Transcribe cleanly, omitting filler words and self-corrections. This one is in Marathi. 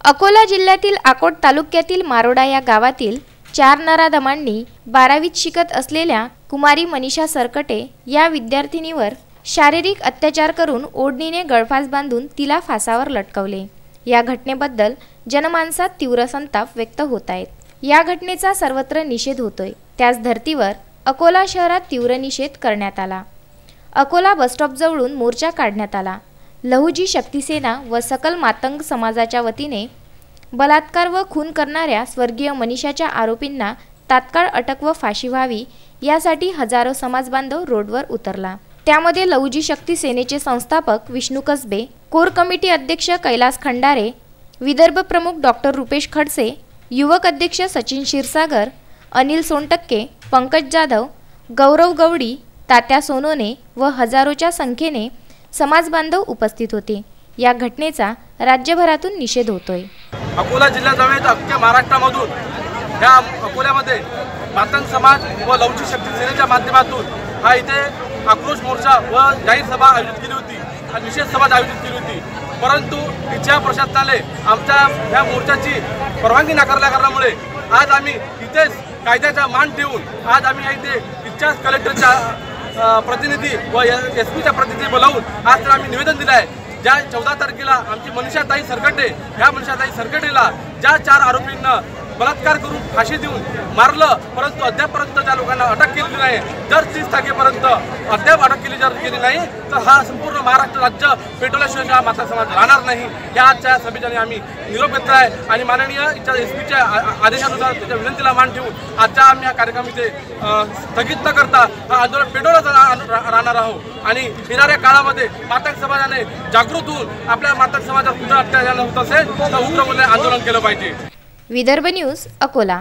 अकोला जिल्ह्यातील अकोट तालुक्यातील मारोडा या गावातील 4 नराधमांनी 12वीत शिकत असलेल्या कुमारी मनीषा सरकटे या विद्यार्थिनीवर शारीरिक अत्याचार करून ओढणीने गळफास बांधून तिला फासावर लटकवले। या घटनेबद्दल जनमानसात तीव्र संताप व्यक्त होत आहे। या घटनेचा सर्वत्र निषेध होतोय। त्याच धर्तीवर अकोला शहरात तीव्र निषेध करण्यात आला। अकोला बस स्टॉप जवळून मोर्चा काढण्यात आला। लहुजी शक्ती सेना व सकल मातंग समाजाच्या वतीने बलात्कार व खून करणाऱ्या स्वर्गीय मनीषाच्या आरोपींना तात्काळ अटक व फाशी व्हावी यासाठी हजारो समाज बांधव रोडवर उतरला। त्यामध्ये लहुजी शक्ती सेनेचे संस्थापक विष्णू कसबे, कोर कमिटी अध्यक्ष कैलास खंडारे, विदर्भ प्रमुख डॉक्टर रुपेश खडसे, युवक अध्यक्ष सचिन क्षीरसागर, अनिल सोनटक्के, पंकज जाधव, गौरव गवडी, तात्या सोनोने व हजारोच्या संख्येने समाज बांधव उपस्थित होते। या घटनेचा राज्यभरातून निषेध होतोय। अकोला जिल्ह्यासमेत अख्ख्या महाराष्ट्रामधून या अकोल्यामध्ये मातंग समाज व लहुजी शक्ती सेनेच्या माध्यमातून हा इथे आक्रोश मोर्चा व जाहीर सभा आयोजित केली होती आणि निषेध सभा आयोजित केली होती। परंतु इथल्या प्रशासनाने आमच्या या मोर्चाची परवानगी नाकारल्या कारणामुळे आज आम्ही इथेच कायद्याचा मान ठेवून आज आम्ही इथे इथच्या कलेक्टरच्या प्रतिनिधी व एसपीच्या प्रतिनिधी बोलावून आज तर आम्ही निवेदन दिलं आहे। ज्या 14 तारखेला आमची मनीषाताई सरकटे ह्या मनीषाताई सरकटेला ज्या 4 आरोपींना बलात्कार करून फाशी देऊन मारलं, परंतु अद्यापपर्यंत त्या लोकांना अटक केलेली नाही। जर 30 तारखेपर्यंत अद्याप अटक केली नाही तर हा संपूर्ण महाराष्ट्र राज्य पेटवल्याशिवाय माता समाज राहणार नाही। या आजच्या सभेने आम्ही निरोप घेतला आहे आणि माननीय एसपीच्या आदेशानुसार त्याच्या विनंतीला मान ठेवून आजच्या आम्ही हा कार्यक्रम इथे स्थगित न करता हा आंदोलन पेटवत राहणार आहोत आणि येणाऱ्या काळामध्ये मातंग समाजाने जागृत होऊन आपल्या मातंग समाजात कुठं अत्याचार होत असेल तर उग्र आंदोलन केलं पाहिजे। विदर्भ न्यूज अकोला।